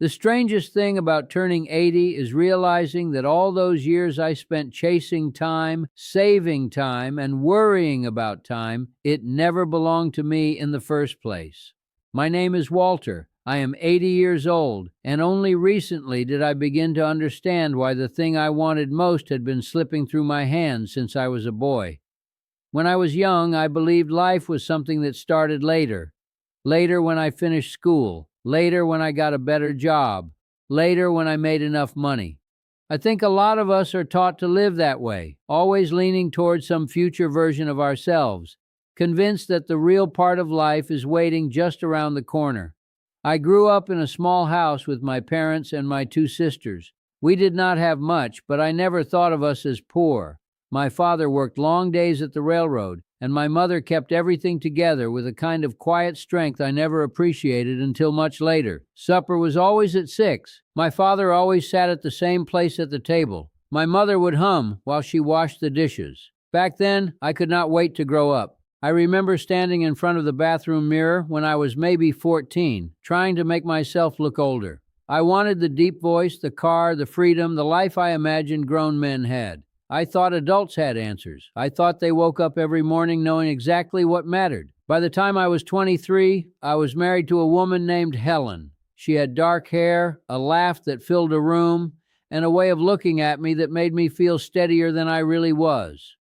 The strangest thing about turning 80 is realizing that all those years I spent chasing time, saving time, and worrying about time, it never belonged to me in the first place. My name is Walter. I am 80 years old, and only recently did I begin to understand why the thing I wanted most had been slipping through my hands since I was a boy. When I was young, I believed life was something that started later. Later when I finished school. Later when I got a better job. Later when I made enough money. I think a lot of us are taught to live that way, always leaning towards some future version of ourselves, convinced that the real part of life is waiting just around the corner. I grew up in a small house with my parents and my two sisters. We did not have much, but I never thought of us as poor. My father worked long days at the railroad, and my mother kept everything together with a kind of quiet strength I never appreciated until much later. Supper was always at 6. My father always sat at the same place at the table. My mother would hum while she washed the dishes. Back then, I could not wait to grow up. I remember standing in front of the bathroom mirror when I was maybe 14, trying to make myself look older. I wanted the deep voice, the car, the freedom, the life I imagined grown men had. I thought adults had answers. I thought they woke up every morning knowing exactly what mattered. By the time I was 23, I was married to a woman named Helen. She had dark hair, a laugh that filled a room, and a way of looking at me that made me feel steadier than I really was.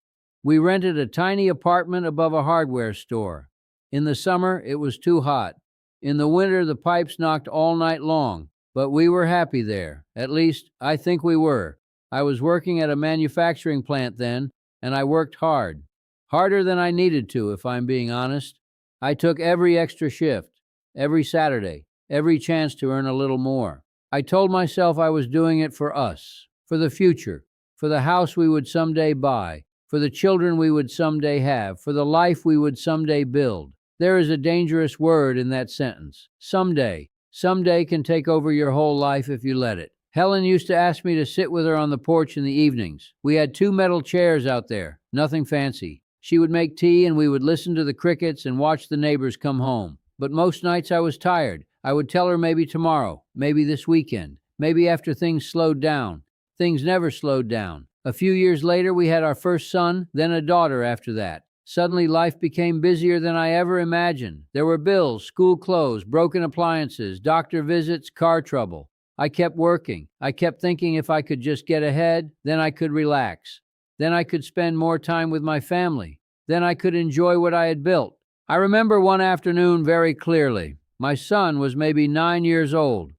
We rented a tiny apartment above a hardware store. In the summer, it was too hot. In the winter, the pipes knocked all night long. But we were happy there. At least, I think we were. I was working at a manufacturing plant then, and I worked hard. Harder than I needed to, if I'm being honest. I took every extra shift, every Saturday, every chance to earn a little more. I told myself I was doing it for us, for the future, for the house we would someday buy, for the children we would someday have, for the life we would someday build. There is a dangerous word in that sentence. Someday. Someday can take over your whole life if you let it. Helen used to ask me to sit with her on the porch in the evenings. We had 2 metal chairs out there, nothing fancy. She would make tea and we would listen to the crickets and watch the neighbors come home. But most nights I was tired. I would tell her maybe tomorrow, maybe this weekend, maybe after things slowed down. Things never slowed down. A few years later we had our first son, then a daughter after that. Suddenly life became busier than I ever imagined. There were bills, school clothes, broken appliances, doctor visits, car trouble. I kept working. I kept thinking if I could just get ahead, then I could relax. Then I could spend more time with my family. Then I could enjoy what I had built. I remember one afternoon very clearly. My son was maybe 9 years old.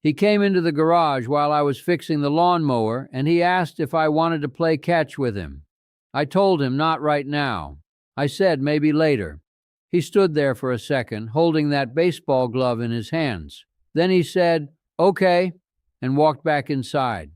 He came into the garage while I was fixing the lawnmower, and he asked if I wanted to play catch with him. I told him not right now. I said maybe later. He stood there for a second, holding that baseball glove in his hands. Then he said, "Okay," and walked back inside.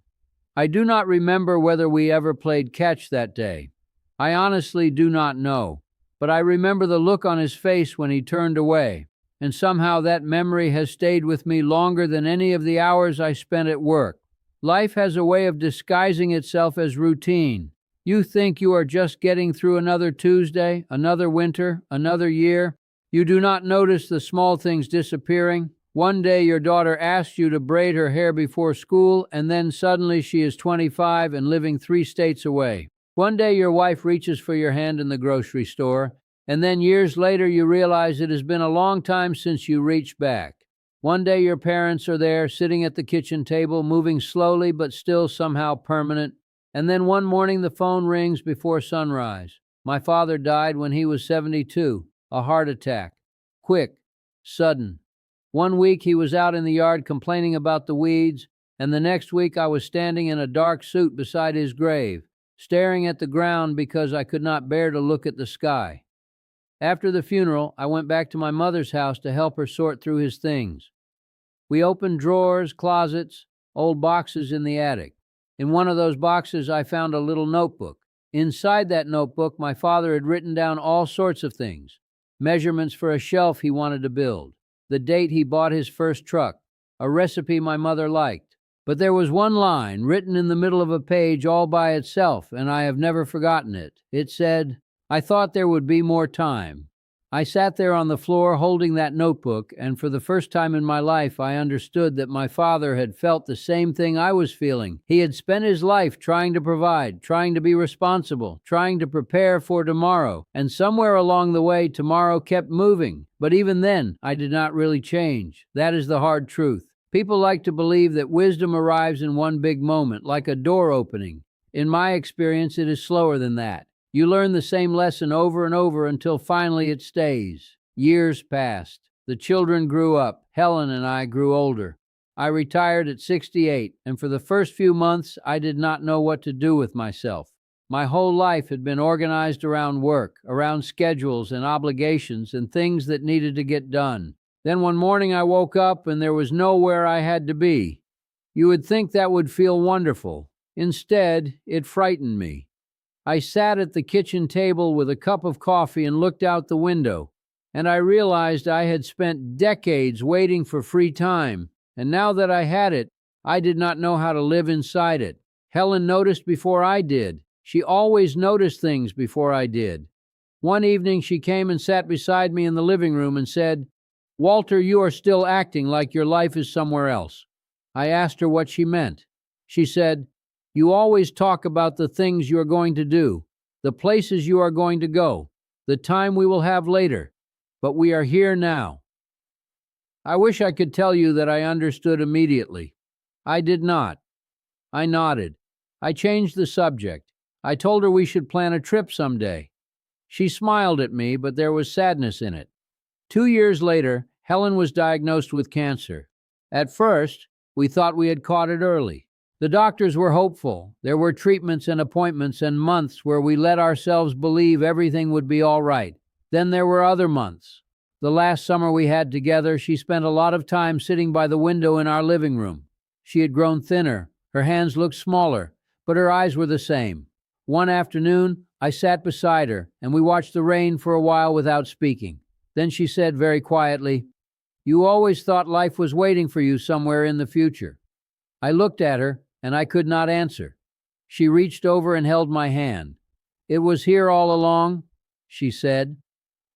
I do not remember whether we ever played catch that day. I honestly do not know, but I remember the look on his face when he turned away, and somehow that memory has stayed with me longer than any of the hours I spent at work. Life has a way of disguising itself as routine. You think you are just getting through another Tuesday, another winter, another year. You do not notice the small things disappearing. One day your daughter asks you to braid her hair before school, and then suddenly she is 25 and living 3 states away. One day your wife reaches for your hand in the grocery store, and then years later you realize it has been a long time since you reached back. One day your parents are there, sitting at the kitchen table, moving slowly but still somehow permanent, and then one morning the phone rings before sunrise. My father died when he was 72, a heart attack. Quick, sudden. One week he was out in the yard complaining about the weeds, and the next week I was standing in a dark suit beside his grave, staring at the ground because I could not bear to look at the sky. After the funeral, I went back to my mother's house to help her sort through his things. We opened drawers, closets, old boxes in the attic. In one of those boxes I found a little notebook. Inside that notebook my father had written down all sorts of things. Measurements for a shelf he wanted to build. The date he bought his first truck, a recipe my mother liked. But there was one line written in the middle of a page all by itself, and I have never forgotten it. It said, "I thought there would be more time." I sat there on the floor holding that notebook, and for the first time in my life, I understood that my father had felt the same thing I was feeling. He had spent his life trying to provide, trying to be responsible, trying to prepare for tomorrow, and somewhere along the way, tomorrow kept moving. But even then, I did not really change. That is the hard truth. People like to believe that wisdom arrives in one big moment, like a door opening. In my experience, it is slower than that. You learn the same lesson over and over until finally it stays. Years passed. The children grew up. Helen and I grew older. I retired at 68, and for the first few months, I did not know what to do with myself. My whole life had been organized around work, around schedules and obligations and things that needed to get done. Then one morning I woke up and there was nowhere I had to be. You would think that would feel wonderful. Instead, it frightened me. I sat at the kitchen table with a cup of coffee and looked out the window, and I realized I had spent decades waiting for free time, and now that I had it, I did not know how to live inside it. Helen noticed before I did. She always noticed things before I did. One evening she came and sat beside me in the living room and said, "Walter, you are still acting like your life is somewhere else." I asked her what she meant. She said, "You always talk about the things you are going to do, the places you are going to go, the time we will have later, but we are here now." I wish I could tell you that I understood immediately. I did not. I nodded. I changed the subject. I told her we should plan a trip someday. She smiled at me, but there was sadness in it. 2 years later, Helen was diagnosed with cancer. At first, we thought we had caught it early. The doctors were hopeful. There were treatments and appointments and months where we let ourselves believe everything would be all right. Then there were other months. The last summer we had together, she spent a lot of time sitting by the window in our living room. She had grown thinner. Her hands looked smaller, but her eyes were the same. One afternoon, I sat beside her, and we watched the rain for a while without speaking. Then she said very quietly, "You always thought life was waiting for you somewhere in the future." I looked at her, and I could not answer. She reached over and held my hand. "It was here all along," she said.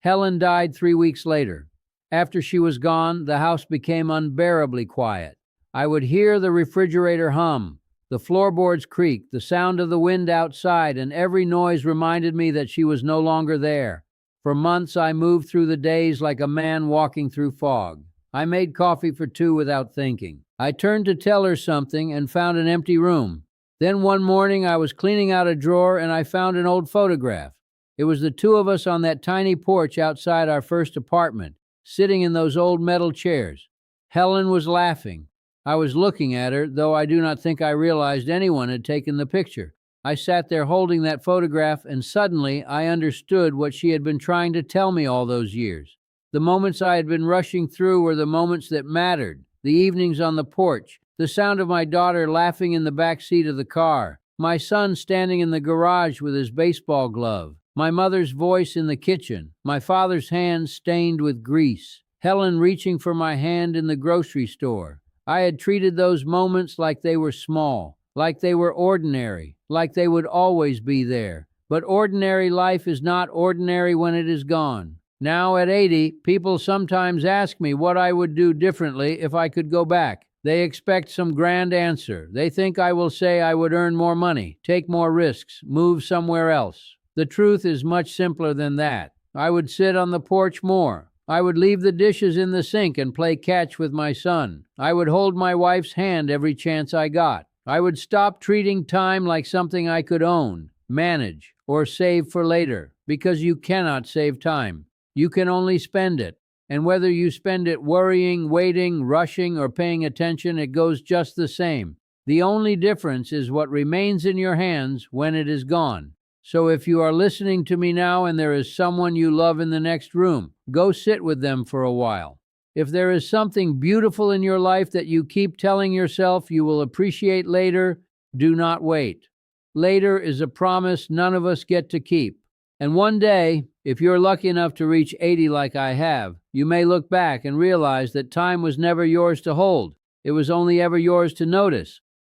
Helen died 3 weeks later. After she was gone, the house became unbearably quiet. I would hear the refrigerator hum, the floorboards creak, the sound of the wind outside, and every noise reminded me that she was no longer there. For months I moved through the days like a man walking through fog. I made coffee for 2 without thinking. I turned to tell her something and found an empty room. Then one morning I was cleaning out a drawer and I found an old photograph. It was the 2 of us on that tiny porch outside our first apartment, sitting in those old metal chairs. Helen was laughing. I was looking at her, though I do not think I realized anyone had taken the picture. I sat there holding that photograph, and suddenly I understood what she had been trying to tell me all those years. The moments I had been rushing through were the moments that mattered. The evenings on the porch, the sound of my daughter laughing in the back seat of the car, my son standing in the garage with his baseball glove, my mother's voice in the kitchen, my father's hands stained with grease, Helen reaching for my hand in the grocery store. I had treated those moments like they were small, like they were ordinary, like they would always be there. But ordinary life is not ordinary when it is gone. Now at 80, people sometimes ask me what I would do differently if I could go back. They expect some grand answer. They think I will say I would earn more money, take more risks, move somewhere else. The truth is much simpler than that. I would sit on the porch more. I would leave the dishes in the sink and play catch with my son. I would hold my wife's hand every chance I got. I would stop treating time like something I could own, manage, or save for later, because you cannot save time. You can only spend it. And whether you spend it worrying, waiting, rushing, or paying attention, it goes just the same. The only difference is what remains in your hands when it is gone. So if you are listening to me now and there is someone you love in the next room, go sit with them for a while. If there is something beautiful in your life that you keep telling yourself you will appreciate later, do not wait. Later is a promise none of us get to keep. And one day, if you're lucky enough to reach 80 like I have, you may look back and realize that time was never yours to hold. It was only ever yours to notice.